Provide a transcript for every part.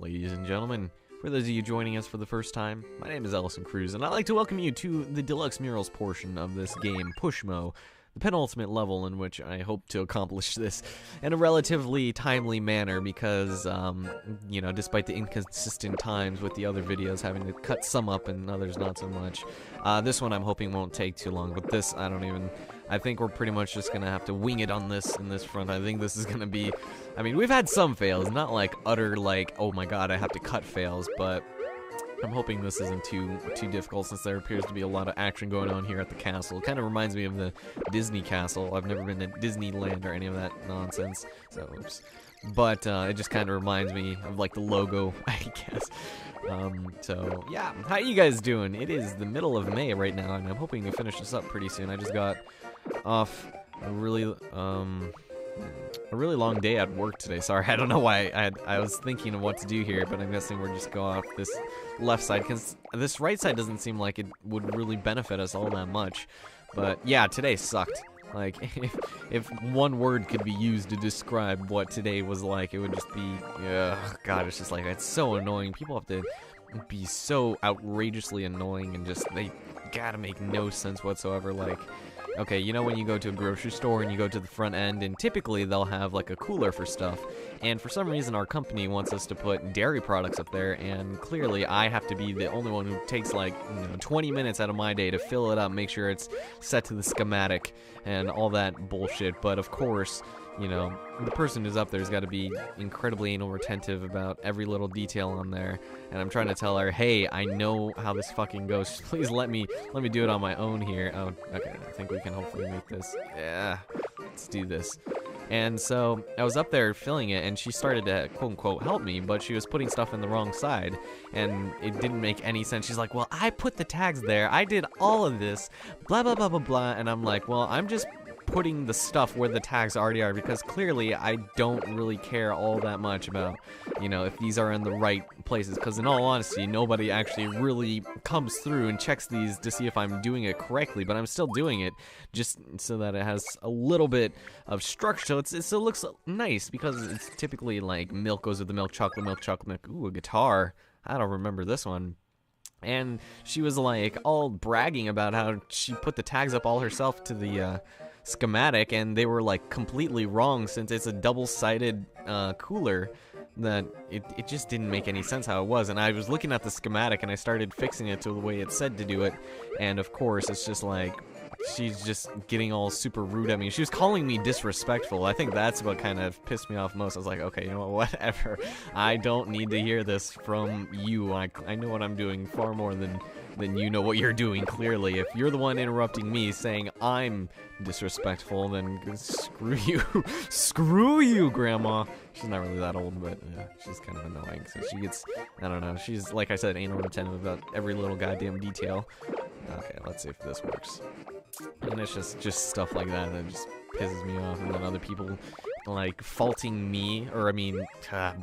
ladies and gentlemen. For those of you joining us for the first time, my name is Ellison Cruz, and I'd like to welcome you to the Deluxe Murals portion of this game, Pushmo, the penultimate level in which I hope to accomplish this in a relatively timely manner because, you know, despite the inconsistent times with the other videos having to cut some up and others not so much, this one I'm hoping won't take too long, but this, I think we're pretty much just gonna have to wing it on this in this front. I think this is gonna be, I mean, we've had some fails, not like utter, like, oh my god, I have to cut fails, but I'm hoping this isn't too difficult since there appears to be a lot of action going on here at the castle. It kind of reminds me of the Disney castle. I've never been to Disneyland or any of that nonsense, so oops. But it just kind of reminds me of like the logo, I guess. So yeah, how you guys doing? It is the middle of May right now, and I'm hoping to finish this up pretty soon. I just got off a really long day at work today. Sorry, I don't know why I was thinking of what to do here, but I'm guessing we're just going off this left side because this right side doesn't seem like it would really benefit us all that much. But yeah, today sucked. Like, if one word could be used to describe what today was like, it would just be, God, it's just like, it's so annoying. People have to be so outrageously annoying and just, they gotta make no sense whatsoever. Like, okay, you know when you go to a grocery store and you go to the front end and typically they'll have like a cooler for stuff, and for some reason our company wants us to put dairy products up there, and clearly I have to be the only one who takes like 20 minutes out of my day to fill it up, make sure it's set to the schematic and all that bullshit. But of course, you know, the person who's up there's got to be incredibly anal retentive about every little detail on there, and I'm trying to tell her, hey, I know how this fucking goes, just please let me do it on my own here. Oh, okay, I think we can hopefully make this. Yeah, let's do this. And so I was up there filling it, and she started to quote-unquote help me, but she was putting stuff in the wrong side, and it didn't make any sense. She's like, well, I put the tags there, I did all of this, blah, blah, blah, blah, blah, and I'm like, well, I'm just putting the stuff where the tags already are, because clearly I don't really care all that much about, you know, if these are in the right places, because in all honesty, nobody actually really comes through and checks these to see if I'm doing it correctly, but I'm still doing it just so that it has a little bit of structure, so it still looks nice, because it's typically like milk goes with the milk, chocolate milk. Ooh, a guitar. I don't remember this one. And she was like all bragging about how she put the tags up all herself to the schematic, and they were like completely wrong since it's a double-sided cooler, that it just didn't make any sense how it was. And I was looking at the schematic and I started fixing it to the way it said to do it, and of course it's just like she's just getting all super rude at me. She was calling me disrespectful. I think that's what kind of pissed me off most. I was like, okay, you know what, whatever. I don't need to hear this from you. I know what I'm doing far more than you know what you're doing, clearly. If you're the one interrupting me saying I'm disrespectful, then screw you. Screw you, Grandma. She's not really that old, but yeah, she's kind of annoying. So she gets, I don't know, she's, like I said, anal retentive about every little goddamn detail. Okay, let's see if this works. And it's just stuff like that just pisses me off, and then other people like faulting me, or I mean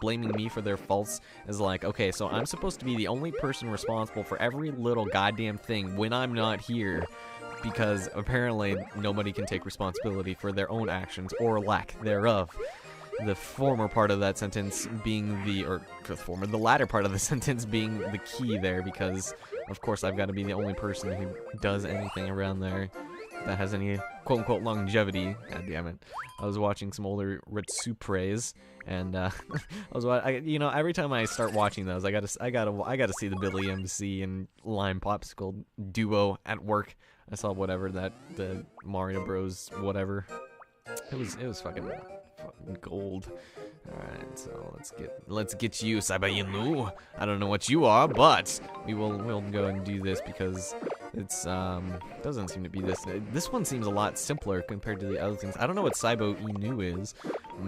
blaming me for their faults is like, okay, so I'm supposed to be the only person responsible for every little goddamn thing when I'm not here, because apparently nobody can take responsibility for their own actions or lack thereof. The former part of that sentence being the latter part of the sentence being the key there, because of course I've got to be the only person who does anything around there that has any quote-unquote longevity. God damn it. I was watching some older Retsupres, and you know, every time I start watching those, I gotta see the Billy MC and Lime Popsicle duo at work. I saw whatever that the Mario Bros whatever. It was fucking gold. Alright, so let's get you, Sabayinu. I don't know what you are, but we'll go and do this because it's doesn't seem to be this. This one seems a lot simpler compared to the other things. I don't know what Saibo Inu is,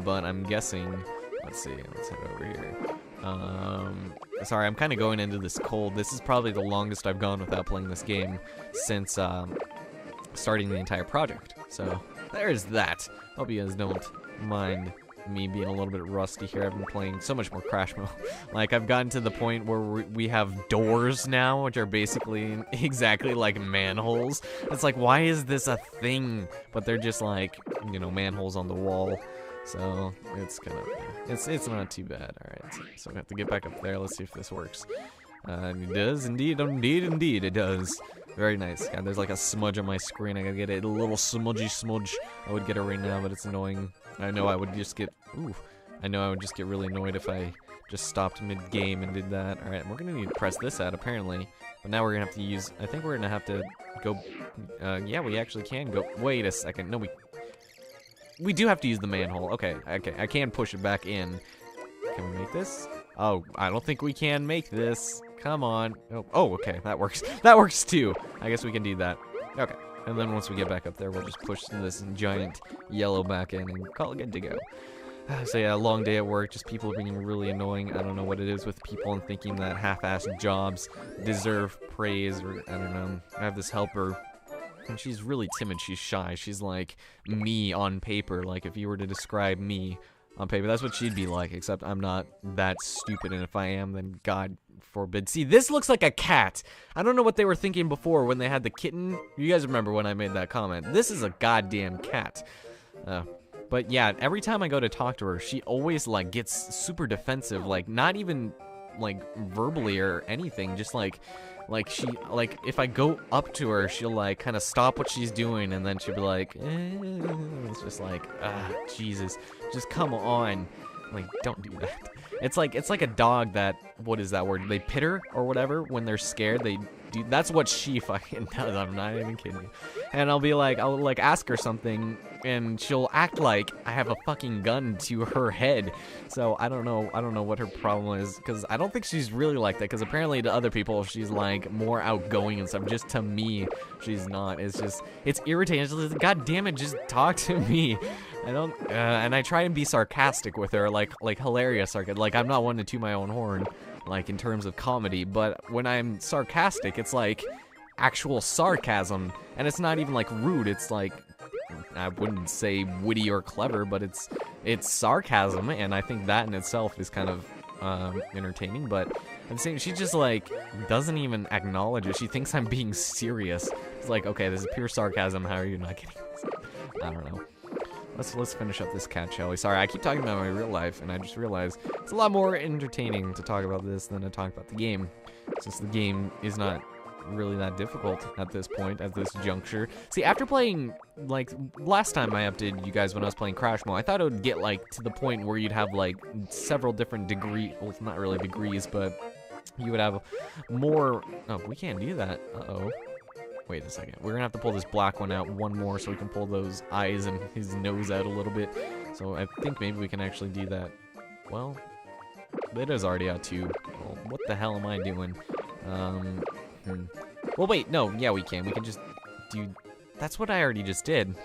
but I'm guessing. Let's see. Let's head over here. Sorry, I'm kind of going into this cold. This is probably the longest I've gone without playing this game since starting the entire project. So there's that. Hope you guys don't mind me being a little bit rusty here. I've been playing so much more Crash Mode. Like, I've gotten to the point where we have doors now, which are basically exactly like manholes. It's like, why is this a thing? But they're just like, you know, manholes on the wall. So it's kind of, it's not too bad. All right, so we have to get back up there. Let's see if this works. It does indeed, it does. Very nice. God, there's like a smudge on my screen. I gotta get it, a little smudgy smudge. I would get it right now, but it's annoying. I know I would just get, I know I would just get really annoyed if I just stopped mid-game and did that. All right, we're gonna need to press this out apparently, but now we're gonna have to use, I think we're gonna have to go, yeah, we actually can go, wait a second, no, we do have to use the manhole. Okay, I can push it back in. Can we make this? Oh, I don't think we can make this. Come on. Oh, okay, that works. That works too. I guess we can do that. Okay, and then once we get back up there, we'll just push this giant yellow back in and call it good to go. So yeah, a long day at work, just people being really annoying. I don't know what it is with people and thinking that half-assed jobs deserve praise, or I don't know. I have this helper, and she's really timid, she's shy. She's like me on paper. Like if you were to describe me on paper, that's what she'd be like, except I'm not that stupid, and if I am, then God forbid. See, this looks like a cat. I don't know what they were thinking before when they had the kitten. You guys remember when I made that comment. This is a goddamn cat. But yeah, every time I go to talk to her, she always like gets super defensive, like not even like verbally or anything, just like she, like if I go up to her, she'll like kind of stop what she's doing, and then she'll be like, it's just like, Jesus, just come on, like don't do that. It's like a dog that, what is that word? They pitter or whatever when they're scared. They do. That's what she fucking does. I'm not even kidding you. And I'll like ask her something, and she'll act like I have a fucking gun to her head. So I don't know what her problem is, because I don't think she's really like that. Because apparently to other people she's like more outgoing and stuff. Just to me, she's not. It's irritating. It's just, God damn it, just talk to me. I don't, and I try and be sarcastic with her, like hilarious sarcastic. Like I'm not one to toot my own horn, like in terms of comedy, but when I'm sarcastic, it's like actual sarcasm, and it's not even like rude. It's like, I wouldn't say witty or clever, but it's sarcasm, and I think that in itself is kind of entertaining. But at the same, she just like doesn't even acknowledge it. She thinks I'm being serious. It's like, okay, this is pure sarcasm. How are you not getting this? I don't know. Let's finish up this cat, shall we? Sorry, I keep talking about my real life, and I just realized it's a lot more entertaining to talk about this than to talk about the game, since the game is not really that difficult at this point, at this juncture. See, after playing, like, last time I updated you guys when I was playing Crash Mode, I thought it would get, like, to the point where you'd have, like, several different degrees, well, not really degrees, but you would have more, oh, we can't do that, uh-oh. Wait a second. We're gonna have to pull this black one out one more so we can pull those eyes and his nose out a little bit. So I think maybe we can actually do that. Well, it is already out too. Well, what the hell am I doing? Well, wait, no, yeah, we can. We can just do. That's what I already just did.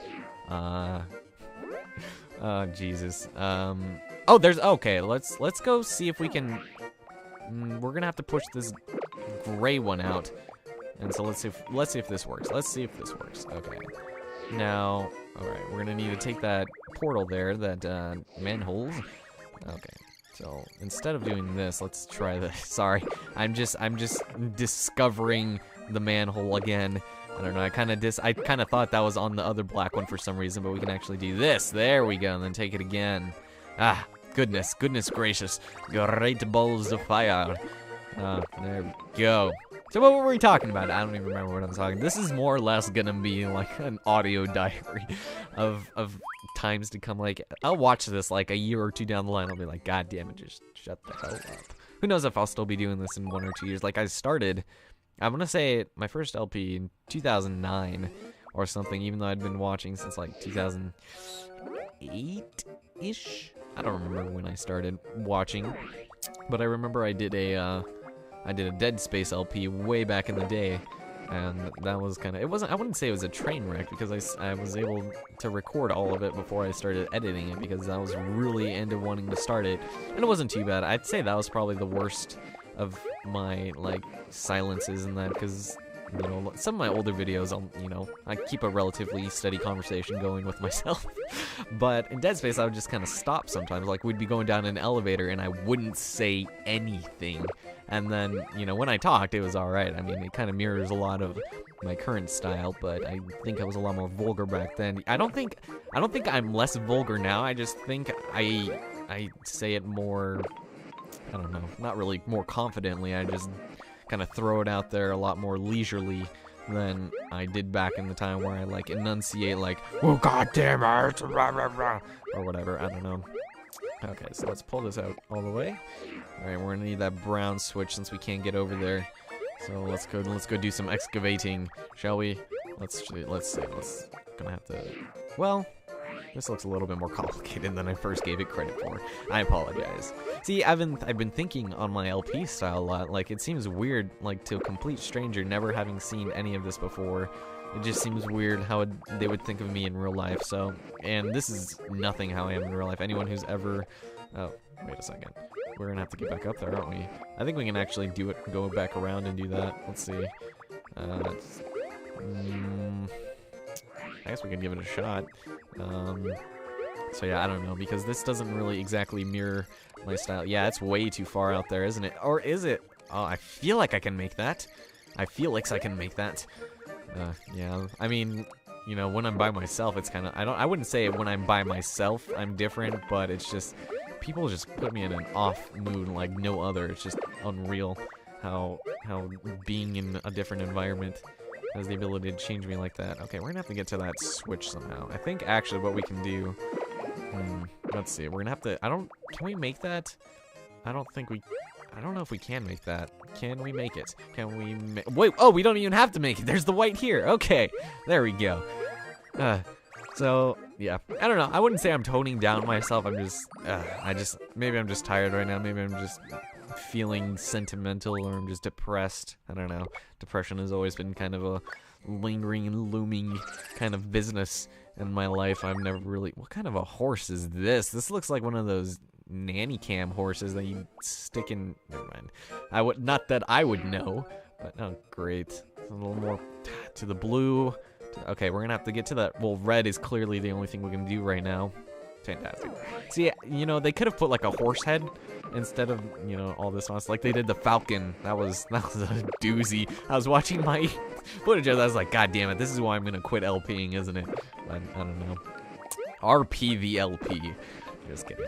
Jesus. Oh, there's. Okay, let's go see if we can. We're gonna have to push this gray one out. And so let's see if this works. Let's see if this works. Okay. Now, all right, we're gonna need to take that portal there, that manhole. Okay. So instead of doing this, let's try this. Sorry, I'm just discovering the manhole again. I don't know. I kind of thought that was on the other black one for some reason, but we can actually do this. There we go, and then take it again. Ah, goodness gracious, great balls of fire. There we go. So what were we talking about? I don't even remember what I'm talking. This is more or less gonna be like an audio diary of times to come. Like, I'll watch this like a year or two down the line. I'll be like, God damn it, just shut the hell up. Who knows if I'll still be doing this in 1 or 2 years. Like, I started, I'm gonna say my first LP in 2009 or something, even though I'd been watching since like 2008-ish. I don't remember when I started watching, but I remember I did a Dead Space LP way back in the day, and that was kind of, it wasn't, I wouldn't say it was a train wreck, because I was able to record all of it before I started editing it, because I was really into wanting to start it, and it wasn't too bad. I'd say that was probably the worst of my, like, silences and that, because you know, some of my older videos, you know, I keep a relatively steady conversation going with myself. But in Dead Space, I would just kind of stop sometimes. Like, we'd be going down an elevator, and I wouldn't say anything. And then, you know, when I talked, it was alright. I mean, it kind of mirrors a lot of my current style, but I think I was a lot more vulgar back then. I don't think I'm less vulgar now. I just think I say it more, I don't know, not really more confidently. I just kind of throw it out there a lot more leisurely than I did back in the time where I like enunciate like, oh god damn it, rah, rah, rah, or whatever. I don't know. Okay, so let's pull this out all the way. All right, we're gonna need that brown switch since we can't get over there. So let's go do some excavating, shall we? Let's see. Gonna have to. Well, this looks a little bit more complicated than I first gave it credit for. I apologize. See, I've been thinking on my LP style a lot. Like, it seems weird, like, to a complete stranger, never having seen any of this before. It just seems weird how they would think of me in real life. So, and this is nothing how I am in real life. Anyone who's ever, oh, wait a second. We're gonna have to get back up there, aren't we? I think we can actually do it, go back around and do that. Let's see. I guess we can give it a shot. So yeah, I don't know, because this doesn't really exactly mirror my style. Yeah, it's way too far out there, isn't it? Or is it? Oh, I feel like I can make that. I feel like I can make that. Yeah, I mean, you know, when I'm by myself, it's kind of, I wouldn't say when I'm by myself I'm different, but it's just, people just put me in an off mood like no other. It's just unreal how being in a different environment has the ability to change me like that. Okay, we're gonna have to get to that switch somehow. I think actually what we can do, let's see, we're gonna have to, can we make that? I don't know if we can make that. Can we make it? Can we wait, oh, we don't even have to make it. There's the white here. Okay, there we go. So, yeah, I don't know. I wouldn't say I'm toning down myself. I'm just, maybe I'm just tired right now. Maybe I'm just feeling sentimental, or I'm just depressed. I don't know. Depression has always been kind of a lingering, looming kind of business in my life. I've never really, what kind of a horse is this? This looks like one of those nanny cam horses that you stick in, never mind. Not that I would know, but oh, great. A little more to the blue. Okay, we're gonna have to get to that. Well, red is clearly the only thing we can do right now. Fantastic. See, you know, they could have put like a horse head instead of, you know, all this nonsense. Like they did the falcon. That was a doozy. I was watching my footage of that. I was like, God damn it, this is why I'm gonna quit LPing, isn't it? I don't know. RP the LP. Just kidding.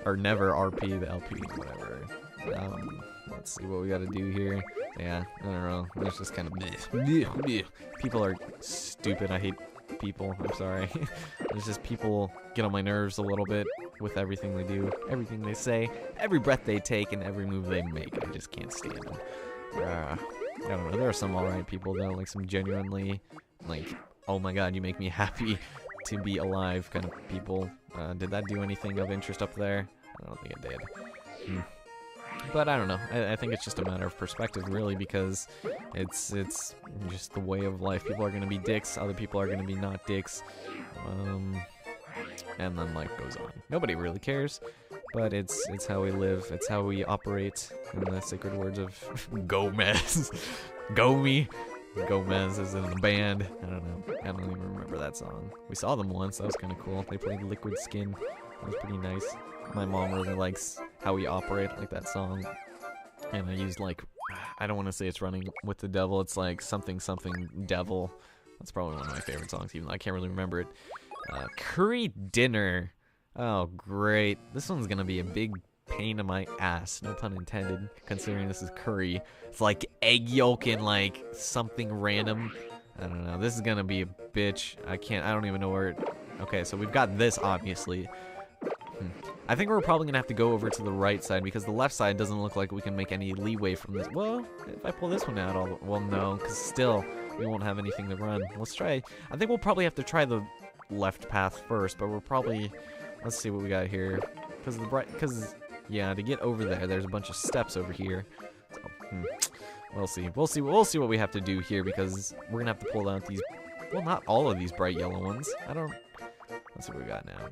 Or never RP the LP, whatever. Let's see what we gotta do here. Yeah, I don't know. It's just kind of people are stupid. I hate people. I'm sorry. It's just people get on my nerves a little bit with everything they do, everything they say, every breath they take, and every move they make. I just can't stand them. I don't know. There are some alright people though, like some genuinely, like, oh my god, you make me happy to be alive kind of people. Did that do anything of interest up there? I don't think it did. But I don't know. I think it's just a matter of perspective, really, because it's just the way of life. People are going to be dicks. Other people are going to be not dicks. And then life goes on. Nobody really cares, but it's how we live. It's how we operate. In the sacred words of Gomez. Gomi. Gomez is in the band. I don't know. I don't even remember that song. We saw them once. That was kind of cool. They played Liquid Skin. That was pretty nice. My mom really likes how we operate, like that song. And I used like, I don't want to say it's Running with the Devil. It's like something devil. That's probably one of my favorite songs, even though I can't really remember it. Curry dinner. Oh, great. This one's gonna be a big pain in my ass. No pun intended, considering this is curry. It's like egg yolk and like something random. I don't know. This is gonna be a bitch. I don't even know where it... Okay, so we've got this, obviously. I think we're probably gonna have to go over to the right side because the left side doesn't look like we can make any leeway from this. Well, if I pull this one out, well, no, because still we won't have anything to run. Let's try. I think we'll probably have to try the left path first, but we're probably. Let's see what we got here. Because yeah, to get over there, there's a bunch of steps over here. So, we'll see. We'll see what we have to do here because we're gonna have to pull out these. Well, not all of these bright yellow ones. Let's see what we got now.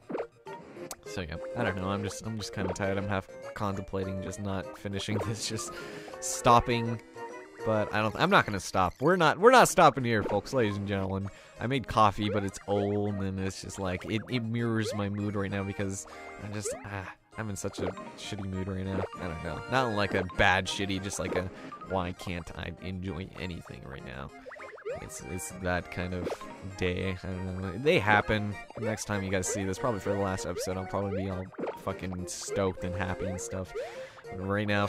So yeah, I don't know. I'm just kind of tired. I'm half contemplating just not finishing this, just stopping, but I'm not gonna stop. We're not stopping here, folks, ladies and gentlemen. I made coffee, but it's old, and it's just like it mirrors my mood right now because I'm in such a shitty mood right now. I don't know, not like a bad shitty, just like a why can't I enjoy anything right now? It's that kind of day. I don't know. They happen. Next time you guys see this, probably for the last episode, I'll probably be all fucking stoked and happy and stuff. But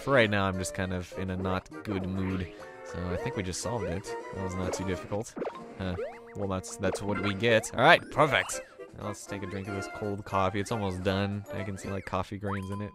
for right now, I'm just kind of in a not good mood. So I think we just solved it. That was not too difficult. Well, that's what we get. All right, perfect. Now let's take a drink of this cold coffee. It's almost done. I can see like coffee grains in it.